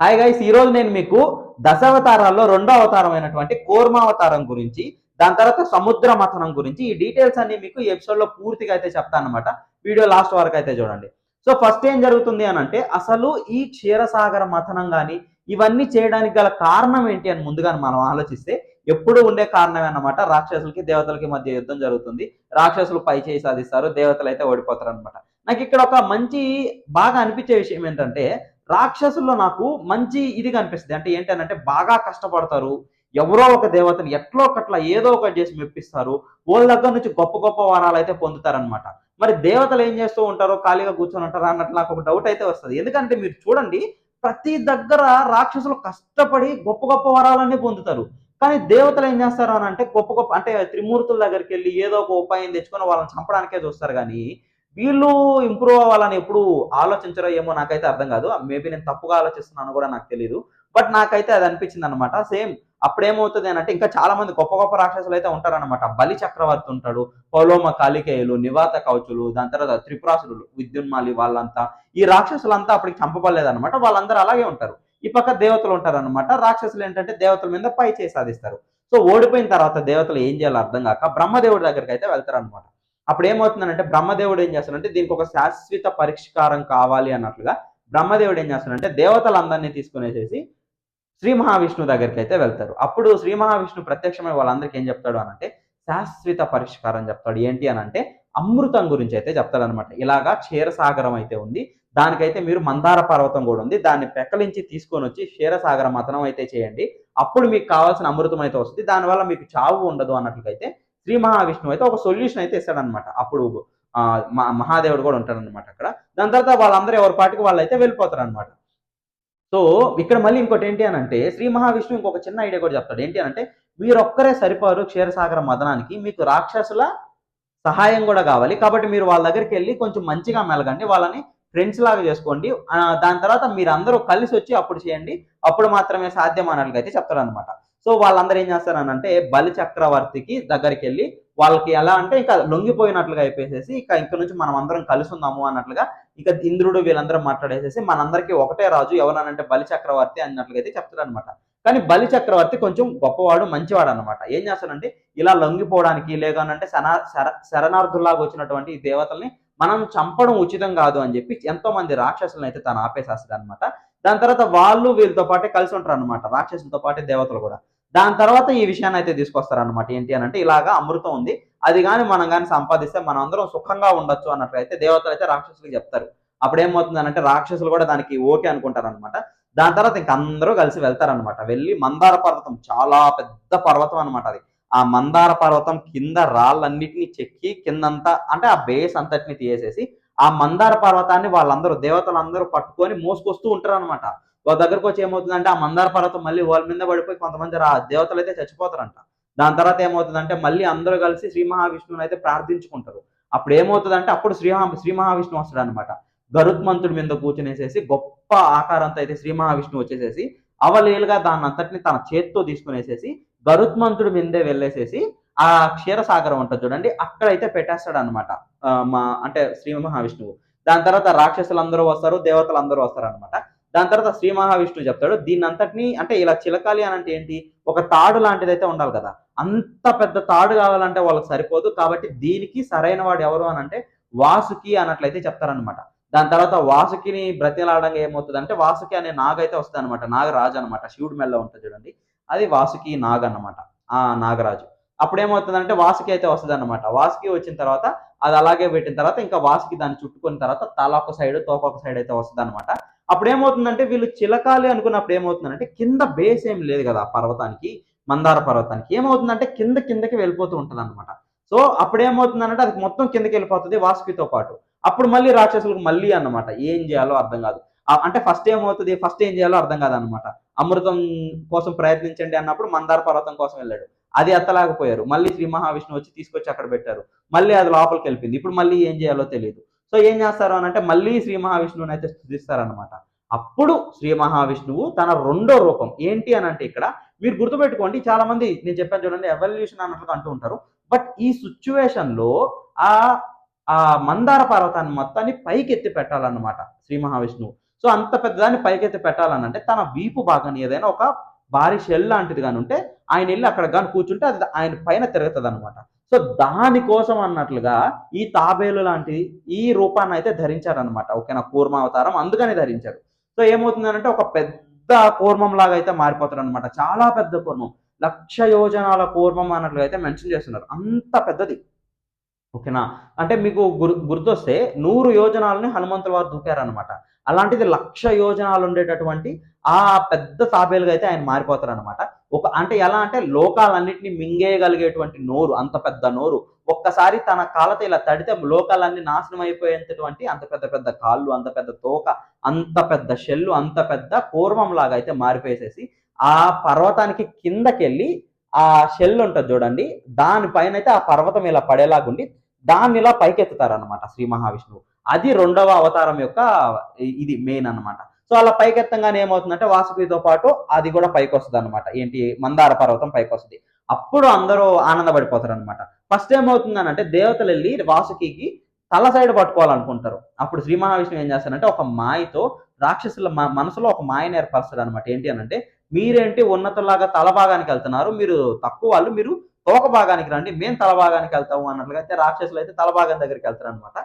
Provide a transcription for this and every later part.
Hi guys, ఈ రోజు నేను మీకు దశావతారాల్లో రెండో అవతారమైనటువంటి కూర్మావతారం గురించి, దాని తర్వాత సముద్ర మథనం గురించి ఈ డీటెయిల్స్ అన్ని మీకు ఈ ఎపిసోడ్ లో పూర్తిగా అయితే చెప్తాను అనమాట. వీడియో లాస్ట్ వరకు అయితే చూడండి. సో ఫస్ట్ ఏం జరుగుతుంది అని అంటే, అసలు ఈ క్షీరసాగర మథనం కానీ ఇవన్నీ చేయడానికి గల కారణం ఏంటి అని ముందుగా మనం ఆలోచిస్తే, ఎప్పుడు ఉండే కారణమే అన్నమాట. రాక్షసులకి దేవతలకి మధ్య యుద్ధం జరుగుతుంది. రాక్షసులు పై చేయి సాధిస్తారు, దేవతలు అయితే ఓడిపోతారు అనమాట. నాకు ఇక్కడ ఒక మంచి బాగా అనిపించే విషయం ఏంటంటే, రాక్షసుల్లో నాకు మంచి ఇది కనిపిస్తుంది. అంటే ఏంటనంటే బాగా కష్టపడతారు. ఎవరో ఒక దేవతని ఎట్లో ఒకట్లా ఏదో ఒకటి చేసి మెప్పిస్తారు. వాళ్ళ దగ్గర నుంచి గొప్ప గొప్ప వరాలు అయితే పొందుతారనమాట. మరి దేవతలు ఏం చేస్తూ ఉంటారో, ఖాళీగా కూర్చొని ఉంటారా అన్నట్లు నాకు ఒక డౌట్ అయితే వస్తుంది. ఎందుకంటే మీరు చూడండి, ప్రతి దగ్గర రాక్షసులు కష్టపడి గొప్ప గొప్ప వరాలన్నీ పొందుతారు. కానీ దేవతలు ఏం చేస్తారు అని అంటే, గొప్ప గొప్ప అంటే త్రిమూర్తుల దగ్గరికి వెళ్ళి ఏదో ఒక ఉపాయం తెచ్చుకొని వాళ్ళని చంపడానికే చూస్తారు కానీ వీళ్ళు ఇంప్రూవ్ అవ్వాలని ఎప్పుడు ఆలోచించరో ఏమో నాకైతే అర్థం కాదు. మేబీ నేను తప్పుగా ఆలోచిస్తున్నాను కూడా నాకు తెలియదు. బట్ నాకైతే అది అనిపించింది అనమాట. సేమ్ అప్పుడేమవుతుంది అని అంటే, ఇంకా చాలా మంది గొప్ప గొప్ప రాక్షసులు అయితే ఉంటారనమాట. బలి చక్రవర్తి ఉంటాడు, పౌలోమ కాలికేయులు, నివాత కవచులు, దాని తర్వాత త్రిపురాసురులు, విద్యున్మాలి వాళ్ళంతా, ఈ రాక్షసులంతా అప్పటికి చంపబడలేదన్నమాట. వాళ్ళందరూ అలాగే ఉంటారు. ఈ పక్క దేవతలు ఉంటారనమాట. రాక్షసులు ఏంటంటే దేవతల మీద పై చేయి సాధిస్తారు. సో ఓడిపోయిన తర్వాత దేవతలు ఏం చేయాలో అర్థం కాక బ్రహ్మదేవుడి దగ్గరికి అయితే వెళ్తారనమాట. అప్పుడు ఏమవుతుందంటే, బ్రహ్మదేవుడు ఏం చేస్తాడంటే దీనికి ఒక శాశ్వత పరిష్కారం కావాలి అన్నట్లుగా బ్రహ్మదేవుడు ఏం చేస్తాడంటే దేవతలందరినీ తీసుకునేసేసి శ్రీ మహావిష్ణువు దగ్గరికి అయితే వెళ్తారు. అప్పుడు శ్రీ మహావిష్ణువు ప్రత్యక్షమై వాళ్ళందరికీ ఏం చెప్తాడు అనంటే శాశ్వత పరిష్కారం చెప్తాడు. ఏంటి అనంటే అమృతం గురించి అయితే చెప్తాడనమాట. ఇలాగా క్షీరసాగరం అయితే ఉంది, దానికైతే మీరు మందార పర్వతం కూడా ఉంది, దాన్ని పెక్కలించి తీసుకొని వచ్చి క్షీరసాగర మథనం అయితే చేయండి. అప్పుడు మీకు కావాల్సిన అమృతం అయితే వస్తుంది, దానివల్ల మీకు చావు ఉండదు అన్నట్లయితే శ్రీ మహావిష్ణువు అయితే ఒక సొల్యూషన్ అయితే ఇస్తాడనమాట. అప్పుడు మహాదేవుడు కూడా ఉంటాడనమాట అక్కడ. దాని తర్వాత వాళ్ళందరూ ఎవరి పాటికి వాళ్ళు అయితే వెళ్ళిపోతారు అనమాట. సో ఇక్కడ మళ్ళీ ఇంకోటి ఏంటి అని అంటే, శ్రీ మహావిష్ణువు ఇంకొక చిన్న ఐడియా కూడా చెప్తాడు. ఏంటి అని అంటే, మీరొక్కరే సరిపోరు క్షీరసాగర మదనానికి, మీకు రాక్షసుల సహాయం కూడా కావాలి. కాబట్టి మీరు వాళ్ళ దగ్గరికి వెళ్ళి కొంచెం మంచిగా మెలగండి, వాళ్ళని ఫ్రెండ్స్ లాగా చేసుకోండి. దాని తర్వాత మీరందరూ కలిసి వచ్చి అప్పుడు చేయండి, అప్పుడు మాత్రమే సాధ్యం అన్నట్లుగా అయితే చెప్తారనమాట. సో వాళ్ళందరూ ఏం చేస్తారనంటే బలి చక్రవర్తికి దగ్గరికి వెళ్ళి వాళ్ళకి ఎలా అంటే ఇక లొంగిపోయినట్లుగా అయిపోయేసేసి, ఇక నుంచి మనం అందరం కలిసి ఉందాము అన్నట్లుగా ఇక ఇంద్రుడు వీళ్ళందరూ మాట్లాడేసేసి మనందరికీ ఒకటే రాజు ఎవరనంటే బలి చక్రవర్తి అన్నట్లుగా అయితే చెప్తారనమాట. కానీ బలి చక్రవర్తి కొంచెం గొప్పవాడు, మంచివాడు అనమాట. ఏం చేస్తాడంటే ఇలా లొంగిపోవడానికి లేదనంటే శరణార్థుల్లాగా వచ్చినటువంటి ఈ దేవతల్ని మనం చంపడం ఉచితం కాదు అని చెప్పి ఎంతో మంది రాక్షసులను అయితే తను ఆపేసేస్తాడు అనమాట. దాని తర్వాత వాళ్ళు వీళ్ళతో పాటే కలిసి ఉంటారు అనమాట, రాక్షసులతో పాటే దేవతలు కూడా. దాని తర్వాత ఈ విషయాన్ని అయితే తీసుకొస్తారనమాట. ఏంటి అని అంటే, ఇలాగా అమృతం ఉంది, అది కానీ మనం కానీ సంపాదిస్తే మనం అందరం సుఖంగా ఉండొచ్చు అన్నట్లయితే దేవతలు అయితే రాక్షసులకు చెప్తారు. అప్పుడు ఏమవుతుంది అంటే రాక్షసులు కూడా దానికి ఓకే అనుకుంటారు అనమాట. దాని తర్వాత ఇంక అందరూ కలిసి వెళ్తారనమాట. వెళ్ళి మందార పర్వతం, చాలా పెద్ద పర్వతం అనమాట అది. ఆ మందార పర్వతం కింద రాళ్ళన్నిటిని చెక్కి కిందంతా అంటే ఆ బేస్ అంతటిని తీసేసి ఆ మందార పర్వతాన్ని వాళ్ళందరూ దేవతలందరూ పట్టుకొని మోసుకొస్తూ ఉంటారు అనమాట. వాళ్ళ దగ్గరకు వచ్చి ఏమవుతుందంటే ఆ మందార పర్వతం మళ్ళీ వాళ్ళ మీద పడిపోయి కొంతమంది దేవతలు అయితే చచ్చిపోతారంట. దాని తర్వాత ఏమవుతుందంటే మళ్ళీ అందరూ కలిసి శ్రీ మహావిష్ణువుని అయితే ప్రార్థించుకుంటారు. అప్పుడు ఏమవుతుందంటే అప్పుడు శ్రీ మహావిష్ణువు వస్తాడు అనమాట. గరుత్మంతుడి మీద కూర్చునేసేసి గొప్ప ఆకారంతో అయితే శ్రీ మహావిష్ణువు వచ్చేసేసి అవలీలుగా దాన్ని అంతటిని తన చేత్తో తీసుకునేసేసి గరుత్మంతుడి మీదే వెళ్ళేసేసి ఆ క్షీరసాగరం ఉంటుంది చూడండి, అక్కడైతే పెట్టేస్తాడు అనమాట. మా అంటే శ్రీ మహావిష్ణువు. దాని తర్వాత రాక్షసులందరూ వస్తారు, దేవతలు అందరూ వస్తారు అనమాట. దాని తర్వాత శ్రీ మహావిష్ణువు చెప్తాడు దీన్ని అంతటిని అంటే ఇలా చిలకాలి అని అంటే ఏంటి, ఒక తాడు లాంటిది అయితే ఉండాలి కదా. అంత పెద్ద తాడు కావాలంటే వాళ్ళకి సరిపోదు, కాబట్టి దీనికి సరైన వాడు ఎవరు అని అంటే వాసుకి అన్నట్లయితే చెప్తారనమాట. దాని తర్వాత వాసుకిని బ్రతిలాడంగా ఏమవుతుంది అంటే వాసుకి అనే నాగైతే వస్తుంది అనమాట. నాగరాజు అనమాట, శివుడి మెల్లో ఉంటుంది చూడండి, అది వాసుకి నాగ్ అన్నమాట, ఆ నాగరాజు. అప్పుడు ఏమవుతుందంటే వాసుకి అయితే వస్తుంది అనమాట. వాసుకి వచ్చిన తర్వాత అది అలాగే పెట్టిన తర్వాత ఇంకా వాసుకి దాన్ని చుట్టుకున్న తర్వాత తల ఒక సైడ్ తోక ఒక సైడ్ అయితే వస్తుంది అనమాట. అప్పుడు ఏమవుతుందంటే వీళ్ళు చిలకాలి అనుకున్నప్పుడు ఏమవుతుందంటే కింద బేస్ ఏం లేదు కదా ఆ పర్వతానికి, మందార పర్వతానికి ఏమవుతుందంటే కిందకి వెళ్ళిపోతూ ఉంటుంది అనమాట. సో అప్పుడు ఏమవుతుందంటే అది మొత్తం కిందకి వెళ్ళిపోతుంది వాసుకితో పాటు. అప్పుడు మళ్ళీ రాక్షసులకు మళ్ళీ అన్నమాట ఏం చేయాలో అర్థం కాదు. అంటే ఫస్ట్ ఏమవుతుంది, ఫస్ట్ ఏం చేయాలో అర్థం కాదనమాట. అమృతం కోసం ప్రయత్నించండి అన్నప్పుడు మందార పర్వతం కోసం వెళ్ళాడు, అది ఎత్తలేకపోయారు. మళ్ళీ శ్రీ మహావిష్ణువు వచ్చి తీసుకొచ్చి అక్కడ పెట్టారు, మళ్ళీ అది లోపలికి వెళ్ళిపోయింది. ఇప్పుడు మళ్ళీ ఏం చేయాలో తెలియదు. సో ఏం చేస్తారు అని అంటే మళ్ళీ శ్రీ మహావిష్ణువుని అయితే స్థుతిస్తారనమాట. అప్పుడు శ్రీ మహావిష్ణువు తన రెండో రూపం ఏంటి అని అంటే, ఇక్కడ మీరు గుర్తుపెట్టుకోండి, చాలా మంది నేను చెప్పాను చూడండి ఎవల్యూషన్ అన్నట్లుగా అంటూ ఉంటారు. బట్ ఈ సిచ్యువేషన్ లో ఆ ఆ మందార పర్వతాన్ని మొత్తాన్ని పైకి ఎత్తి పెట్టాలన్నమాట శ్రీ మహావిష్ణువు. సో అంత పెద్దదాన్ని పైకెత్తి పెట్టాలనంటే తన వీపు భాగాన్ని ఏదైనా ఒక భారీ షెల్ లాంటిది గాని ఉంటే ఆయన వెళ్ళి అక్కడ గాని కూర్చుంటే అది ఆయన పైన తిరుగుతదనమాట. సో దానికోసం అన్నట్లుగా ఈ తాబేలు లాంటి ఈ రూపాన్ని అయితే ధరించారనమాట. ఓకేనా, కూర్మావతారం అందుకని ధరించారు. సో ఏమవుతుందనంటే ఒక పెద్ద కూర్మం లాగా అయితే మారిపోతాడనమాట. చాలా పెద్ద కూర్మం. 1,00,000 యోజనాల కూర్మం అన్నట్లుగా అయితే మెన్షన్ చేస్తున్నారు. అంత పెద్దది. ఓకేనా. అంటే మీకు గుర్తొస్తే 100 యోజనాలని హనుమంతుల వారు దూకారనమాట. అలాంటిది 1,00,000 యోజనాలు ఉండేటటువంటి ఆ పెద్ద తాబేలుగా అయితే ఆయన మారిపోతారనమాట. అంటే ఎలా అంటే లోకాలన్నిటిని మింగేయగలిగేటువంటి నోరు, అంత పెద్ద నోరు. ఒక్కసారి తన కాళ్ళతో ఇలా తడితే లోకాలన్నీ నాశనం అయిపోయేంతటువంటి అంత పెద్ద పెద్ద కాళ్ళు, అంత పెద్ద తోక, అంత పెద్ద షెల్లు, అంత పెద్ద కూర్మంలాగా అయితే మారిపోయేసేసి ఆ పర్వతానికి కిందకెళ్ళి ఆ షెల్ ఉంటది చూడండి. దాని పైనైతే ఆ పర్వతం ఇలా పడేలాగుండి దాన్ని ఇలా పైకెత్తుతారనమాట శ్రీ మహావిష్ణువు. అది రెండవ అవతారం యొక్క ఇది మెయిన్ అనమాట. సో అలా పైకెత్తంగానే ఏమవుతుందంటే వాసుకితో పాటు అది కూడా పైకొస్తది అనమాట. ఏంటి, మందార పర్వతం పైకొస్తది. అప్పుడు అందరూ ఆనందపడిపోతారనమాట. ఫస్ట్ ఏమవుతుందనంటే దేవతలు వెళ్ళి వాసుకి తల సైడ్ పట్టుకోవాలనుకుంటారు. అప్పుడు శ్రీ మహావిష్ణువు ఏం చేస్తారంటే ఒక మాయతో రాక్షసుల మనసులో ఒక మాయను ఏర్పరుస్తాడు అనమాట. ఏంటి అనంటే మీరేంటి ఉన్నతులాగా తల భాగానికి వెళ్తున్నారు, మీరు తక్కువ వాళ్ళు, మీరు తోక భాగానికి రండి, మేము తల భాగానికి వెళ్తాము అన్నట్లుగా అయితే రాక్షసులు అయితే తల భాగం దగ్గరికి వెళ్తారు అనమాట.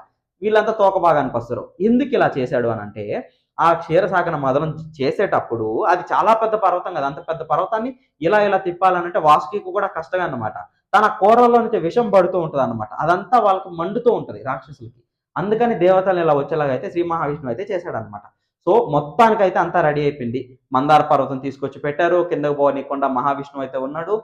వీళ్ళంతా తోక భాగానికి వస్తారు. ఎందుకు ఇలా చేశాడు అని అంటే ఆ క్షీరసాగర మదనం చేసేటప్పుడు అది చాలా పెద్ద పర్వతం కదా, అంత పెద్ద పర్వతాన్ని ఇలా ఇలా తిప్పాలనంటే వాసుకి కూడా కష్టమే అన్నమాట. తన కూరలో నుంచి విషం పడుతూ ఉంటది అనమాట. అదంతా వాళ్ళకి మండుతూ ఉంటది రాక్షసులకి. అందుకని దేవతలు ఇలా వచ్చేలాగా అయితే శ్రీ మహావిష్ణువు అయితే చేశాడనమాట. సో మొత్తానికైతే అంతా రెడీ అయిపోయింది. మందార పర్వతం తీసుకొచ్చి పెట్టారు. కిందకు పోనీయకుండా మహావిష్ణువు అయితే ఉన్నాడు.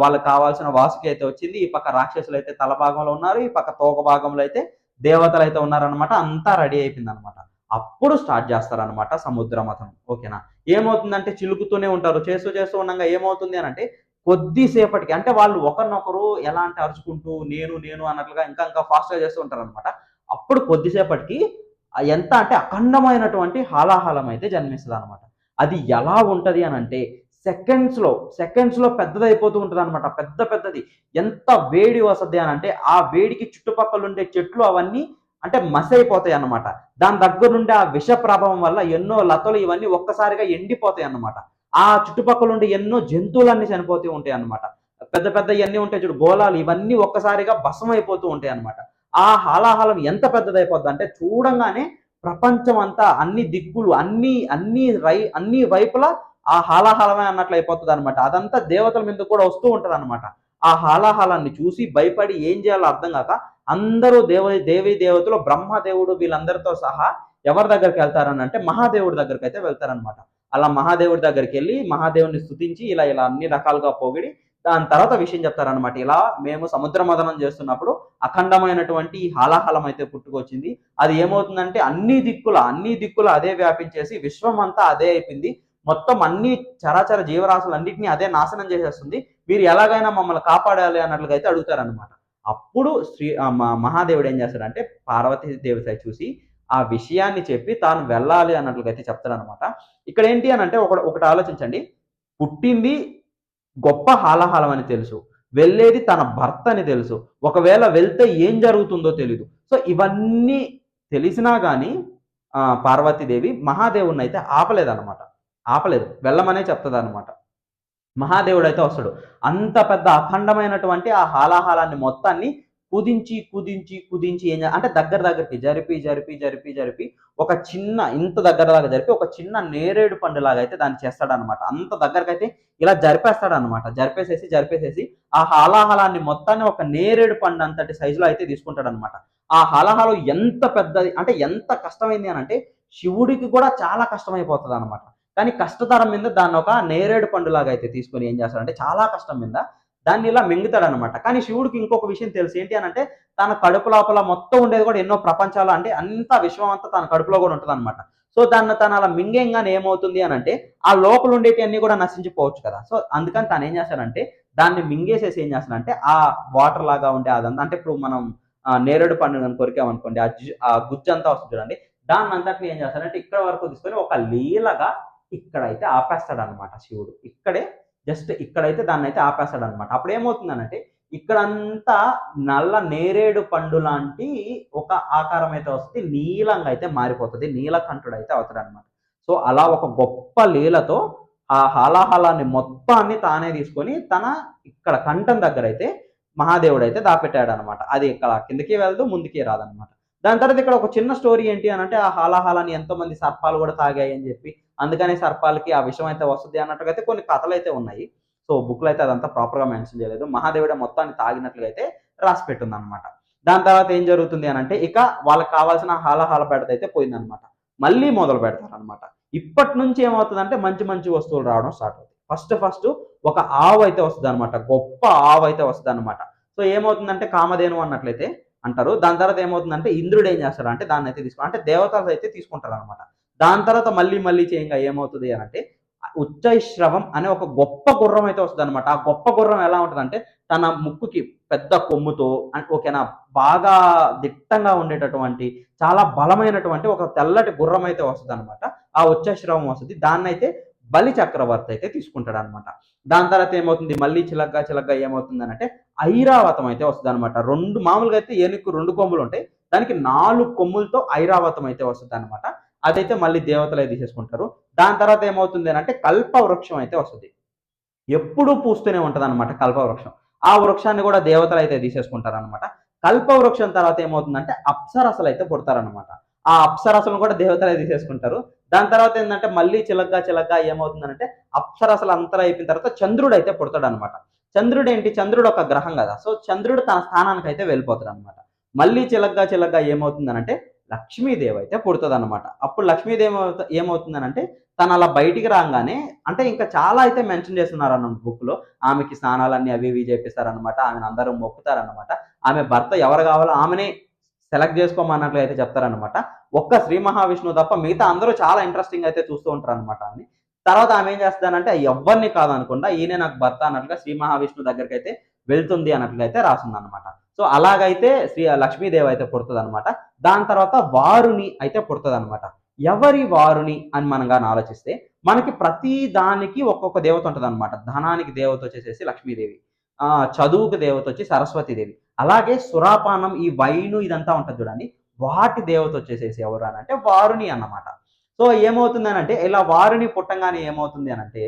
వాళ్ళకి కావాల్సిన వాసుకి అయితే వచ్చింది. ఈ పక్క రాక్షసులు అయితే తల భాగంలో ఉన్నారు. ఈ పక్క తోక భాగంలో అయితే దేవతలు అయితే ఉన్నారనమాట. అంతా రెడీ అయిపోయిందనమాట. అప్పుడు స్టార్ట్ చేస్తారనమాట సముద్ర మథనం. ఓకేనా. ఏమవుతుందంటే చిలుకుతూనే ఉంటారు. చేస్తూ చేస్తూ ఉండగా ఏమవుతుంది అనంటే కొద్దిసేపటికి అంటే వాళ్ళు ఒకరినొకరు ఎలా అంటే అరుచుకుంటూ నేను నేను అన్నట్లుగా ఇంకా ఇంకా ఫాస్ట్‌గా చేస్తూ ఉంటారనమాట. అప్పుడు కొద్దిసేపటికి ఎంత అంటే అఖండమైనటువంటి హాలాహలం అయితే జన్మిస్తదనమాట. అది ఎలా ఉంటది అనంటే సెకండ్స్‌లో పెద్దదైపోతూ ఉంటదనమాట. పెద్ద పెద్దది. ఎంత వేడి వస్తది అనంటే ఆ వేడికి చుట్టుపక్కలుండే చెట్లు అవన్నీ అంటే మసైపోతాయన్నమాట. దాని దగ్గరుండే ఆ విష ప్రభావం వల్ల ఎన్నో లతలు ఇవన్నీ ఒక్కసారిగా ఎండిపోతాయన్నమాట. ఆ చుట్టుపక్కలుండే ఎన్నో జంతువులన్నీ చనిపోతూ ఉంటాయన్నమాట. పెద్ద పెద్దయన్నీ ఉంటాయి చూడు గోళాలు, ఇవన్నీ ఒక్కసారిగా భస్మైపోతూ ఉంటాయన్నమాట. ఆ హాలాహలం ఎంత పెద్దదైపోద్దంటే చూడంగానే ప్రపంచం అంతా అన్ని దిక్కులు అన్ని వైపులా ఆ హాలాహలమే అన్నట్లు అయిపోతదనమాట. అదంతా దేవతల మీదకి కూడా వస్తూ ఉంటదనమాట. ఆ హాలాహలాన్ని చూసి భయపడి ఏం చేయాలో అర్థం గాక అందరూ దేవీ దేవతలు బ్రహ్మదేవుడు వీళ్ళందరితో సహా ఎవరి దగ్గరికెళ్తారనంటే మహాదేవుడి దగ్గరికైతే వెళ్తారనమాట. అలా మహాదేవుడి దగ్గరికెళ్ళి మహాదేవుడిని స్తుతించి ఇలా ఇలా అన్ని రకాలుగా పొగిడి దాని తర్వాత విషయం చెప్తారనమాట. ఇలా మేము సముద్ర మథనం చేస్తున్నప్పుడు అఖండమైనటువంటి హాలాహలం అయితే పుట్టుకొచ్చింది. అది ఏమవుతుందంటే అన్ని దిక్కుల అదే వ్యాపించేసి విశ్వం అంతా అదే అయిపోయింది. మొత్తం అన్ని చరాచర జీవరాశులన్నిటిని అదే నాశనం చేసేస్తుంది. మీరు ఎలాగైనా మమ్మల్ని కాపాడాలి అన్నట్లుగా అయితే అడుగుతారనమాట. అప్పుడు మహాదేవుడు ఏం చేస్తాడంటే పార్వతీదేవి సైడ్ చూసి ఆ విషయాన్ని చెప్పి తాను వెళ్ళాలి అన్నట్లుగా అయితే చెప్తాడనమాట. ఇక్కడ ఏంటి అనంటే ఒకటి ఆలోచించండి. పుట్టింది గొప్ప హాలాహలం అని తెలుసు. వెళ్ళేది తన భర్త అని తెలుసు. ఒకవేళ వెళ్తే ఏం జరుగుతుందో తెలీదు. సో ఇవన్నీ తెలిసినా గాని పార్వతీదేవి మహాదేవుడినైతే ఆపలేదన్నమాట. ఆపలేదు. వెళ్ళమనే చెప్తదన్నమాట. మహాదేవుడైతే వస్తాడు. అంత పెద్ద అఖండమైనటువంటి ఆ హాలాహలాన్ని మొత్తాన్ని కుదించి అంటే దగ్గరికి జరిపి ఒక చిన్న ఇంత దగ్గర దాకా జరిపి ఒక చిన్న నేరేడు పండులాగా అయితే దాన్ని చేస్తాడనమాట. అంత దగ్గరకైతే ఇలా జరిపేస్తాడనమాట. జరిపేసేసి ఆ హాలాహలాన్ని మొత్తాన్ని ఒక నేరేడు పండు అంతటి సైజులో అయితే తీసుకుంటాడనమాట. ఆ హాలాహలం ఎంత పెద్దది అంటే ఎంత కష్టమైంది అనంటే శివుడికి కూడా చాలా కష్టమైపోతదనమాట. కానీ కష్టతరం మీద దాన్ని ఒక నేరేడు పండులాగా అయితే తీసుకొని ఏం చేస్తాడంటే చాలా కష్టం మీద దాన్ని ఇలా మింగుతాడనమాట. కానీ శివుడికి ఇంకొక విషయం తెలుసు. ఏంటి అనంటే తన కడుపు లోపల మొత్తం ఉండేది కూడా ఎన్నో ప్రపంచాలు అంటే అంత విశ్వం అంతా తన కడుపులో కూడా ఉంటదనమాట. సో తను అలా మింగేయంగానే ఏమవుతుంది అనంటే ఆ లోపల ఉండేటివన్నీ కూడా నశించిపోవచ్చు కదా. సో అందుకని తను ఏం చేస్తాడంటే దాన్ని మింగేసేసి ఏం చేస్తాడంటే ఆ వాటర్ లాగా ఉండే అదంతా అంటే ఇప్పుడు మనం నేరేడు పండుగను కొరికామనుకోండి ఆ గుజ్జంతా వస్తుంది చూడండి. దాన్నంతటిని ఏం చేస్తాడంటే ఇక్కడ వరకు తీసుకొని ఒక లీలగా ఇక్కడైతే ఆపేస్తాడనమాట శివుడు. జస్ట్ ఇక్కడైతే దాన్నైతే ఆపేస్తాడనమాట. అప్పుడు ఏమవుతుందనంటే ఇక్కడంతా నల్ల నేరేడు పండు లాంటి ఒక ఆకారం అయితే వస్తది. నీలంగా అయితే మారిపోతది. నీలకంఠుడైతే అవుతాడనమాట. సో అలా ఒక గొప్ప లీలతో ఆ హాలాహలాన్ని మొత్తాన్ని తానే తీసుకొని తన ఇక్కడ కంఠం దగ్గర అయితే మహాదేవుడు అయితే దాపెట్టాడు అనమాట. అది ఇక్కడ కిందకి వెళ్దు ముందుకి రాదనమాట. దాని తర్వాత ఇక్కడ ఒక చిన్న స్టోరీ ఏంటి అని అంటే ఆ హాలాహలాన్ని ఎంతో మంది సర్పాలు కూడా తాగాయి అని చెప్పి అందుకని సర్పాలకి ఆ విషయం అయితే వస్తుంది అన్నట్టుగా అయితే కొన్ని కథలు అయితే ఉన్నాయి. సో బుక్లో అయితే అదంతా ప్రాపర్గా మెన్షన్ చేయలేదు. మహాదేవుడే మొత్తాన్ని తాగినట్లుగా అయితే రాసి పెట్టింది అనమాట. దాని తర్వాత ఏం జరుగుతుంది అని అంటే ఇక వాళ్ళకి కావాల్సిన హాలాహల బెడద అయితే పోయిందనమాట. మళ్ళీ మొదలు పెడతారనమాట. ఇప్పటి నుంచి ఏమవుతుందంటే మంచి మంచి వస్తువులు రావడం స్టార్ట్ అవుతాయి. ఫస్ట్ ఒక ఆవు అయితే వస్తుంది అనమాట. గొప్ప ఆవు అయితే వస్తుంది అనమాట. సో ఏమవుతుందంటే కామధేను అన్నట్లయితే అంటారు. దాని తర్వాత ఏమవుతుందంటే ఇంద్రుడు ఏం చేస్తాడు అంటే దాన్ని అయితే తీసుకుంటారు. అంటే దేవతలు అయితే తీసుకుంటారు అనమాట. దాని తర్వాత మళ్ళీ చేయంగా ఏమవుతుంది అని అంటే ఉచ్చైశ్రవం అనే ఒక గొప్ప గుర్రం అయితే వస్తుంది అనమాట. ఆ గొప్ప గుర్రం ఎలా ఉంటుందంటే తన ముక్కుకి పెద్ద కొమ్ముతో ఓకేనా బాగా దిట్టంగా ఉండేటటువంటి చాలా బలమైనటువంటి ఒక తెల్లటి గుర్రం అయితే వస్తుంది అనమాట. ఆ ఉచ్చైశ్రవం వస్తుంది. దాన్ని అయితే బలి చక్రవర్తి అయితే తీసుకుంటాడు అనమాట. దాని తర్వాత ఏమవుతుంది మళ్ళీ చిలగ్గా ఏమవుతుంది అంటే ఐరావతం అయితే వస్తుంది అనమాట. మామూలుగా అయితే ఏనుగు 2 కొమ్ములు ఉంటాయి. దానికి 4 కొమ్ములతో ఐరావతం అయితే వస్తుంది అనమాట. అదైతే మళ్ళీ దేవతలే తీసేసుకుంటారు. దాని తర్వాత ఏమవుతుంది అంటే కల్ప వృక్షం అయితే వస్తుంది. ఎప్పుడూ పూస్తూనే ఉంటది అనమాట కల్ప వృక్షం. ఆ వృక్షాన్ని కూడా దేవతలు అయితే తీసేసుకుంటారనమాట. కల్ప వృక్షం తర్వాత ఏమవుతుందంటే అప్సరసలు అయితే పుడతారనమాట. ఆ అప్సరసలను కూడా దేవతలే తీసేసుకుంటారు. దాని తర్వాత ఏంటంటే మళ్ళీ చిలగ్గా ఏమవుతుందంటే అప్సరసలు అంతా అయిపోయిన తర్వాత చంద్రుడు అయితే పుడతాడు అనమాట. చంద్రుడు ఒక గ్రహం కదా. సో చంద్రుడు తన స్థానానికి అయితే వెళ్ళిపోతాడు అనమాట. మళ్ళీ చిలగ్గా ఏమవుతుందనంటే లక్ష్మీదేవి అయితే పుడుతుంది అనమాట. అప్పుడు లక్ష్మీదేవి ఏమవుతుందనంటే తను అలా బయటికి రాగానే అంటే ఇంకా చాలా అయితే మెన్షన్ చేస్తున్నారు అన్నమాట బుక్ లో. ఆమెకి స్నానాలన్నీ అవి ఇవి చేపిస్తారనమాట. ఆమెను అందరూ మొక్కుతారనమాట. ఆమె భర్త ఎవరు కావాలో ఆమెనే సెలెక్ట్ చేసుకోమన్నట్లు అయితే చెప్తారనమాట. ఒక్క శ్రీ మహావిష్ణువు తప్ప మిగతా అందరూ చాలా ఇంట్రెస్టింగ్ అయితే చూస్తూ ఉంటారు అనమాట ఆమెని. తర్వాత ఆమె ఏం చేస్తానంటే ఎవరిని కాదనకుండా ఈయనే నాకు భర్త అన్నట్లుగా శ్రీ మహావిష్ణువు దగ్గరికి అయితే వెళ్తుంది అన్నట్లుగా అయితే రాసింది అనమాట. సో అలాగైతే లక్ష్మీదేవి అయితే పుడుతుంది అనమాట. దాని తర్వాత వారుని అయితే పుడుతుంది అనమాట. ఎవరి వారుని అని మనం కానీ ఆలోచిస్తే మనకి ప్రతి దానికి ఒక్కొక్క దేవత ఉంటుంది అనమాట. ధనానికి దేవత వచ్చేసేసి లక్ష్మీదేవి, చదువుకు దేవత వచ్చి సరస్వతీదేవి, అలాగే సురాపానం ఈ వైను ఇదంతా ఉంటుంది చూడండి, వాటి దేవత వచ్చేసేసి ఎవరు అని అంటే వారుని అన్నమాట. సో ఏమవుతుంది అంటే ఇలా వారుని పుట్టంగానే ఏమవుతుంది అని అంటే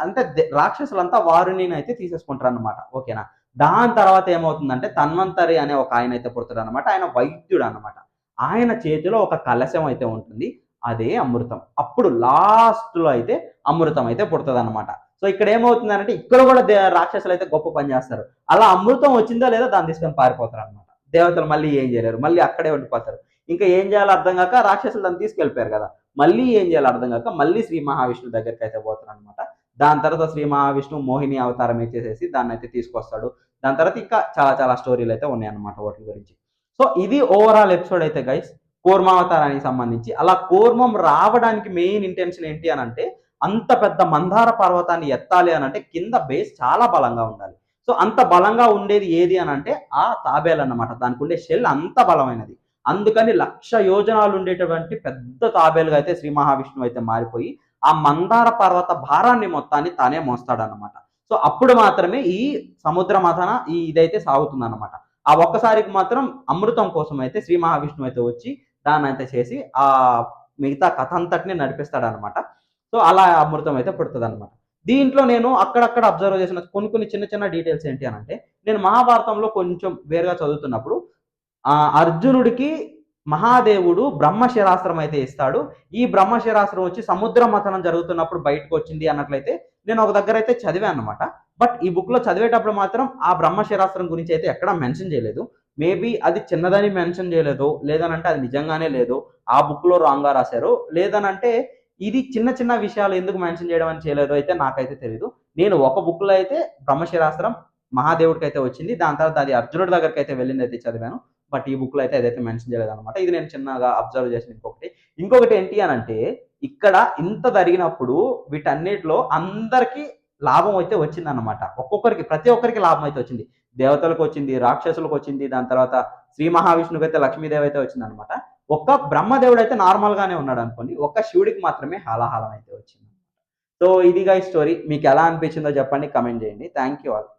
అంటే రాక్షసులంతా వారుని అయితే తీసేసుకుంటారు అనమాట. ఓకేనా. దాని తర్వాత ఏమవుతుందంటే తన్వంతరి అనే ఒక ఆయన అయితే పుడతాడు అనమాట. ఆయన వైద్యుడు అనమాట. ఆయన చేతిలో ఒక కలశం అయితే ఉంటుంది. అదే అమృతం. అప్పుడు లాస్ట్ లో అయితే అమృతం అయితే పుడుతుంది అనమాట. సో ఇక్కడ ఏమవుతుందంటే ఇక్కడ కూడా రాక్షసులు అయితే గొప్ప పని చేస్తారు. అలా అమృతం వచ్చిందా లేదా దాన్ని తీసుకొని పారిపోతారు అనమాట. దేవతలు మళ్ళీ ఏం చేయలేరు. మళ్ళీ అక్కడే ఉండిపోతారు. ఇంకా ఏం చేయాలో అర్థం కాక రాక్షసులు దాన్ని తీసుకెళ్ళిపోయారు కదా. మళ్ళీ ఏం చేయాలో అర్థం కాక మళ్ళీ శ్రీ మహావిష్ణువు దగ్గరికి అయితే పోతారు అనమాట. దాని తర్వాత శ్రీ మహావిష్ణువు మోహిని అవతారం ఇచ్చేసేసి దాన్ని అయితే తీసుకొస్తాడు. దాని తర్వాత ఇంకా చాలా స్టోరీలు అయితే ఉన్నాయి అన్నమాట వాటి గురించి. సో ఇది ఓవరాల్ ఎపిసోడ్ అయితే గైస్ కూర్మావతారానికి సంబంధించి. అలా కూర్మం రావడానికి మెయిన్ ఇంటెన్షన్ ఏంటి అని అంటే అంత పెద్ద మందార పర్వతాన్ని ఎత్తాలి అని అంటే కింద బేస్ చాలా బలంగా ఉండాలి. సో అంత బలంగా ఉండేది ఏది అని అంటే ఆ తాబేలు అన్నమాట. దానికి ఉండే షెల్ అంత బలమైనది. అందుకని 1,00,000 యోజనాలు ఉండేటటువంటి పెద్ద తాబేలుగా అయితే శ్రీ మహావిష్ణువు అయితే మారిపోయి ఆ మందార పర్వత భారాన్ని మొత్తాన్ని తానే మోస్తాడనమాట. సో అప్పుడు మాత్రమే ఈ సముద్ర మథన ఇదైతే సాగుతుంది అనమాట. ఆ ఒక్కసారికి మాత్రం అమృతం కోసం అయితే శ్రీ మహావిష్ణువు అయితే వచ్చి దాన్ని అయితే చేసి ఆ మిగతా కథ అంతటిని నడిపిస్తాడనమాట. సో అలా అమృతం అయితే పుడుతుంది అనమాట. దీంట్లో నేను అక్కడక్కడ అబ్జర్వ్ చేసిన కొన్ని చిన్న డీటెయిల్స్ ఏంటి అని అంటే నేను మహాభారతంలో కొంచెం వేరుగా చదువుతున్నప్పుడు అర్జునుడికి మహాదేవుడు బ్రహ్మశిరాస్త్రం అయితే ఇస్తాడు. ఈ బ్రహ్మశిరాస్త్రం వచ్చి సముద్ర మథనం జరుగుతున్నప్పుడు బయటకు వచ్చింది అన్నట్లయితే నేను ఒక దగ్గర అయితే చదివాను అనమాట. బట్ ఈ బుక్ లో చదివేటప్పుడు మాత్రం ఆ బ్రహ్మశిరాస్త్రం గురించి అయితే ఎక్కడా మెన్షన్ చేయలేదు. మేబీ అది చిన్నదని మెన్షన్ చేయలేదు, లేదనంటే అది నిజంగానే లేదు, ఆ బుక్ లో రాంగ్ గా రాశారు, లేదనంటే ఇది చిన్న విషయాలు ఎందుకు మెన్షన్ చేయడం అని చేయలేదు అయితే నాకైతే తెలియదు. నేను ఒక బుక్ లో అయితే బ్రహ్మశిరాస్త్రం మహాదేవుడికి అయితే వచ్చింది, దాని తర్వాత అది అర్జునుడి దగ్గరికి అయితే వెళ్ళింది అయితే చదివాను. బట్ ఈ బుక్ లో అయితే అదైతే మెన్షన్ చేయలేదు అనమాట. ఇది నేను చిన్నగా అబ్జర్వ్ చేసిన ఇంకొకటి ఏంటి అని అంటే ఇక్కడ ఇంత జరిగినప్పుడు వీటన్నిటిలో అందరికీ లాభం అయితే వచ్చింది అనమాట. ప్రతి ఒక్కరికి లాభం అయితే వచ్చింది. దేవతలకు వచ్చింది, రాక్షసులకు వచ్చింది, దాని తర్వాత శ్రీ మహావిష్ణువుకి అయితే లక్ష్మీదేవి అయితే వచ్చింది అనమాట. ఒక్క బ్రహ్మదేవుడు అయితే నార్మల్ గానే ఉన్నాడు అనుకోండి, ఒక్క శివుడికి మాత్రమే హాలాహలం అయితే వచ్చింది. సో ఇదిగా ఈ స్టోరీ మీకు ఎలా అనిపించిందో చెప్పండి, కమెంట్ చేయండి. Thank you all.